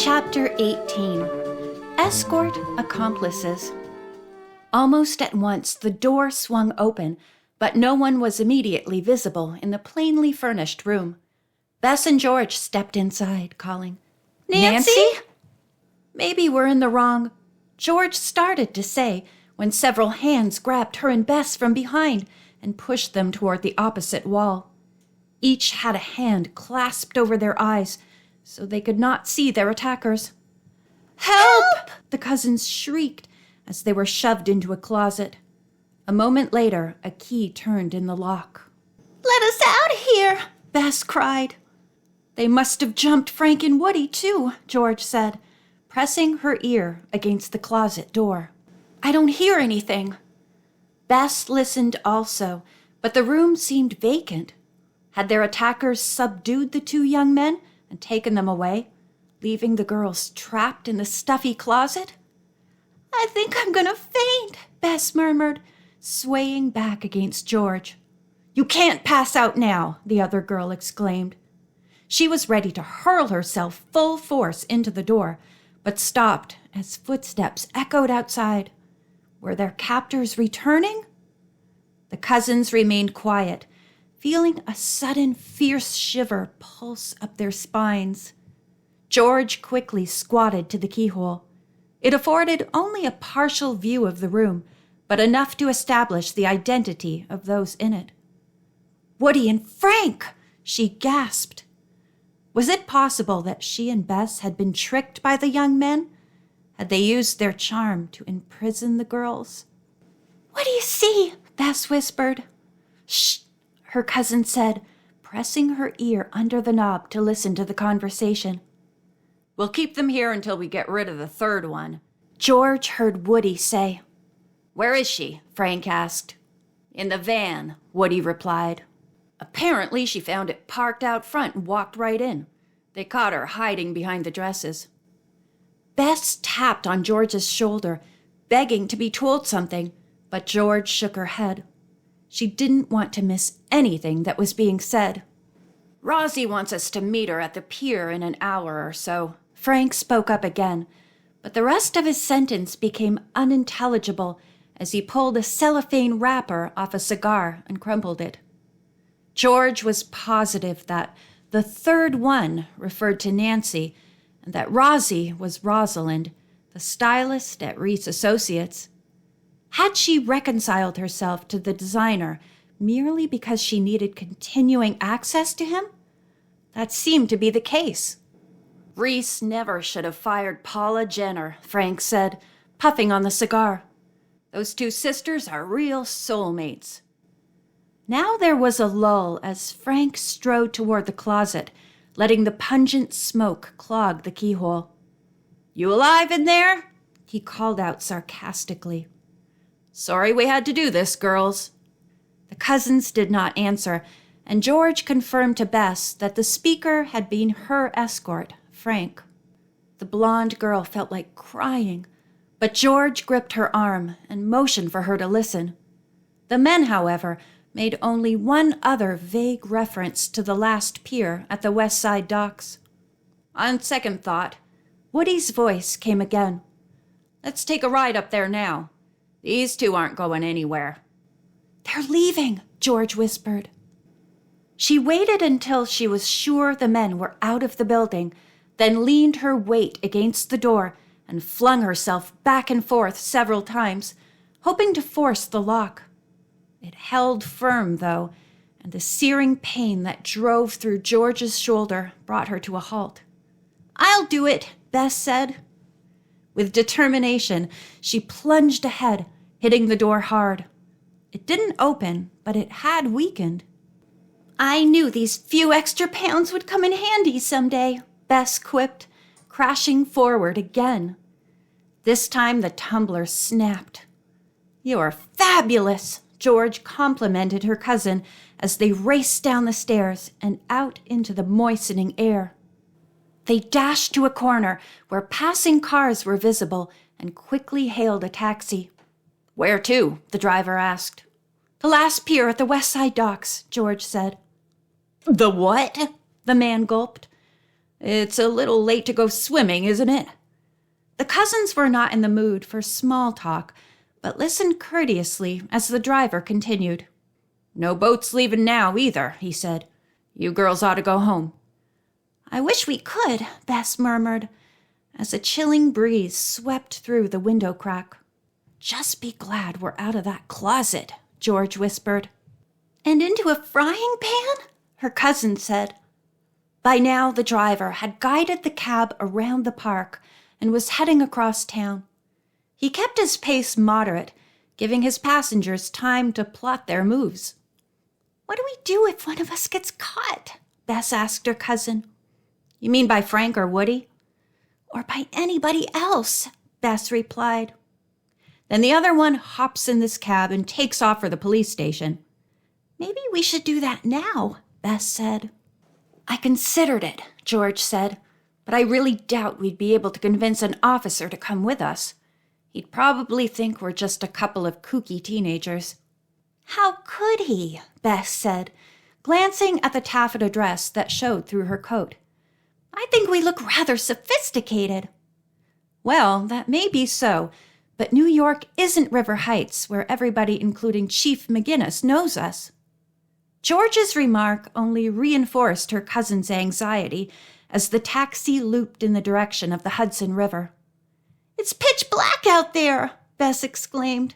Chapter 18. Escort, Accomplices. Almost at once the door swung open, but no one was immediately visible in the plainly furnished room. Bess and George stepped inside, calling, "Nancy?" "Maybe we're in the wrong," George started to say, when several hands grabbed her and Bess from behind and pushed them toward the opposite wall. Each had a hand clasped over their eyes, so they could not see their attackers. "Help!" the cousins shrieked as they were shoved into a closet. A moment later, a key turned in the lock. "Let us out of here!" Bess cried. "They must have jumped Frank and Woody, too," George said, pressing her ear against the closet door. "I don't hear anything." Bess listened also, but the room seemed vacant. Had their attackers subdued the two young men and taken them away, leaving the girls trapped in the stuffy closet? "I think I'm gonna faint," Bess murmured, swaying back against George. "You can't pass out now," the other girl exclaimed. She was ready to hurl herself full force into the door, but stopped as footsteps echoed outside. Were their captors returning? The cousins remained quiet, feeling a sudden fierce shiver pulse up their spines. George quickly squatted to the keyhole. It afforded only a partial view of the room, but enough to establish the identity of those in it. "Woody and Frank!" she gasped. Was it possible that she and Bess had been tricked by the young men? Had they used their charm to imprison the girls? "What do you see?" Bess whispered. "Shh!" her cousin said, pressing her ear under the knob to listen to the conversation. "We'll keep them here until we get rid of the third one," George heard Woody say. "Where is she?" Frank asked. "In the van," Woody replied. "Apparently she found it parked out front and walked right in. They caught her hiding behind the dresses." Bess tapped on George's shoulder, begging to be told something, but George shook her head. She didn't want to miss anything that was being said. "Rosie wants us to meet her at the pier in an hour or so," Frank spoke up again, but the rest of his sentence became unintelligible as he pulled a cellophane wrapper off a cigar and crumpled it. George was positive that the third one referred to Nancy and that Rosie was Rosalind, the stylist at Reese Associates. Had she reconciled herself to the designer merely because she needed continuing access to him? That seemed to be the case. "Reese never should have fired Paula Jenner," Frank said, puffing on the cigar. "Those two sisters are real soulmates." Now there was a lull as Frank strode toward the closet, letting the pungent smoke clog the keyhole. "You alive in there?" he called out sarcastically. "Sorry we had to do this, girls." The cousins did not answer, and George confirmed to Bess that the speaker had been her escort, Frank. The blonde girl felt like crying, but George gripped her arm and motioned for her to listen. The men, however, made only one other vague reference to the last pier at the West Side docks. "On second thought," Woody's voice came again. "Let's take a ride up there now. These two aren't going anywhere." "They're leaving," George whispered. She waited until she was sure the men were out of the building, then leaned her weight against the door and flung herself back and forth several times, hoping to force the lock. It held firm, though, and the searing pain that drove through George's shoulder brought her to a halt. "I'll do it," Bess said. With determination, she plunged ahead, hitting the door hard. It didn't open, but it had weakened. "I knew these few extra pounds would come in handy someday," Bess quipped, crashing forward again. This time the tumbler snapped. "You're fabulous," George complimented her cousin as they raced down the stairs and out into the moistening air. They dashed to a corner where passing cars were visible and quickly hailed a taxi. "Where to?" the driver asked. "The last pier at the West Side docks," George said. "The what?" the man gulped. It's a little late to go swimming, isn't it? The cousins were not in the mood for small talk, but listened courteously as the driver continued. No boats leaving now, either, he said. You girls ought to go home. I wish we could, Bess murmured, as a chilling breeze swept through the window crack. Just be glad we're out of that closet, George whispered. And into a frying pan? Her cousin said. By now, the driver had guided the cab around the park and was heading across town. He kept his pace moderate, giving his passengers time to plot their moves. What do we do if one of us gets caught? Bess asked her cousin. You mean by Frank or Woody? Or by anybody else, Bess replied. Then the other one hops in this cab and takes off for the police station. Maybe we should do that now, Bess said. I considered it, George said, but I really doubt we'd be able to convince an officer to come with us. He'd probably think we're just a couple of kooky teenagers. How could he? Bess said, glancing at the taffeta dress that showed through her coat. I think we look rather sophisticated. Well, that may be so, but New York isn't River Heights, where everybody, including Chief McGinnis, knows us. George's remark only reinforced her cousin's anxiety as the taxi looped in the direction of the Hudson River. It's pitch black out there, Bess exclaimed.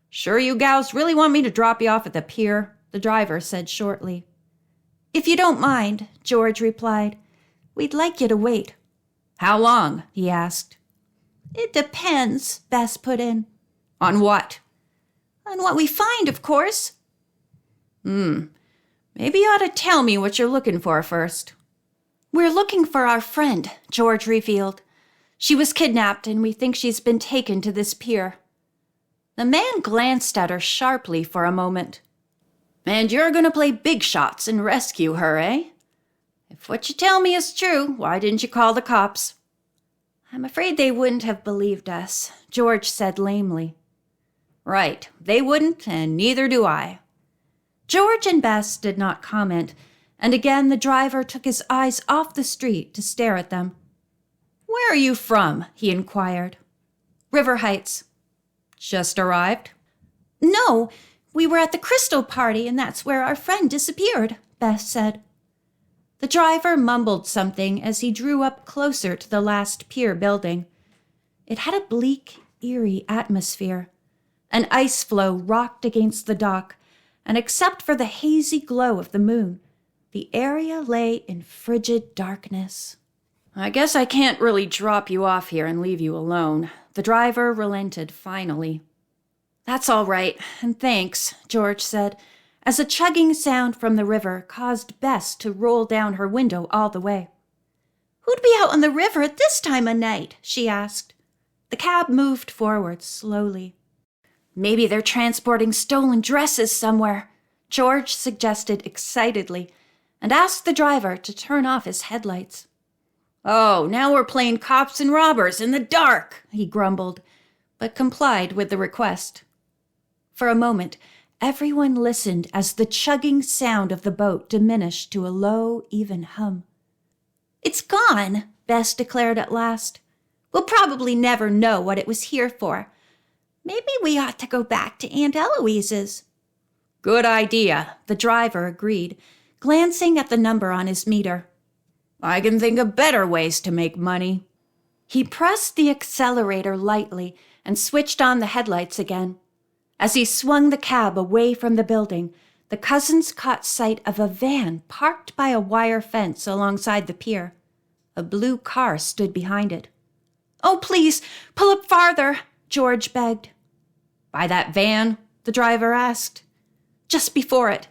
Sure you gals really want me to drop you off at the pier? The driver said shortly. If you don't mind, George replied. We'd like you to wait. How long? He asked. It depends, Bess put in. On what? On what we find, of course. Maybe you ought to tell me what you're looking for first. We're looking for our friend, George revealed. She was kidnapped, and we think she's been taken to this pier. The man glanced at her sharply for a moment. And you're going to play big shots and rescue her, eh? If what you tell me is true, why didn't you call the cops? I'm afraid they wouldn't have believed us, George said lamely. Right, they wouldn't, and neither do I. George and Bess did not comment, and again the driver took his eyes off the street to stare at them. Where are you from? He inquired. River Heights. Just arrived? No, we were at the Crystal party, and that's where our friend disappeared, Bess said. The driver mumbled something as he drew up closer to the last pier building. It had a bleak, eerie atmosphere. An ice floe rocked against the dock, and except for the hazy glow of the moon, the area lay in frigid darkness. I guess I can't really drop you off here and leave you alone. The driver relented finally. That's all right, and thanks, George said, as a chugging sound from the river caused Bess to roll down her window all the way. Who'd be out on the river at this time of night? She asked. The cab moved forward slowly. Maybe they're transporting stolen dresses somewhere, George suggested excitedly, and asked the driver to turn off his headlights. Oh, now we're playing cops and robbers in the dark, he grumbled, but complied with the request. For a moment, everyone listened as the chugging sound of the boat diminished to a low, even hum. It's gone, Bess declared at last. We'll probably never know what it was here for. Maybe we ought to go back to Aunt Eloise's. Good idea, the driver agreed, glancing at the number on his meter. I can think of better ways to make money. He pressed the accelerator lightly and switched on the headlights again. As he swung the cab away from the building, the cousins caught sight of a van parked by a wire fence alongside the pier. A blue car stood behind it. Oh, please, pull up farther, George begged. By that van? The driver asked. Just before it.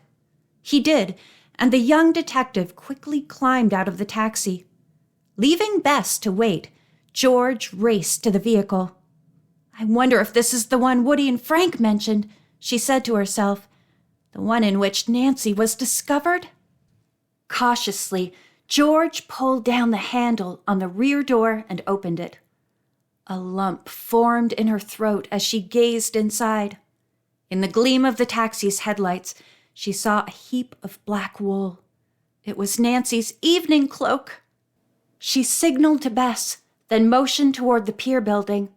He did, and the young detective quickly climbed out of the taxi. Leaving Bess to wait, George raced to the vehicle. I wonder if this is the one Woody and Frank mentioned, she said to herself. The one in which Nancy was discovered? Cautiously, George pulled down the handle on the rear door and opened it. A lump formed in her throat as she gazed inside. In the gleam of the taxi's headlights, she saw a heap of black wool. It was Nancy's evening cloak. She signaled to Bess, then motioned toward the pier building.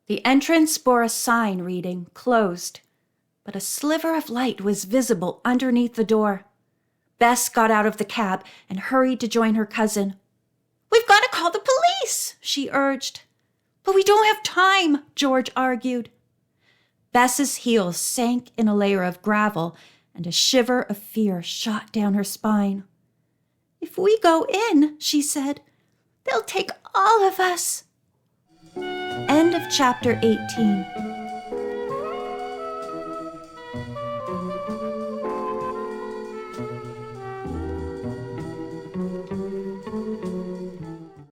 The entrance bore a sign reading, "Closed," but a sliver of light was visible underneath the door. Bess got out of the cab and hurried to join her cousin. "We've got to call the police," she urged. "But we don't have time," George argued. Bess's heels sank in a layer of gravel, and a shiver of fear shot down her spine. "If we go in," she said, "they'll take all of us." End of chapter 18.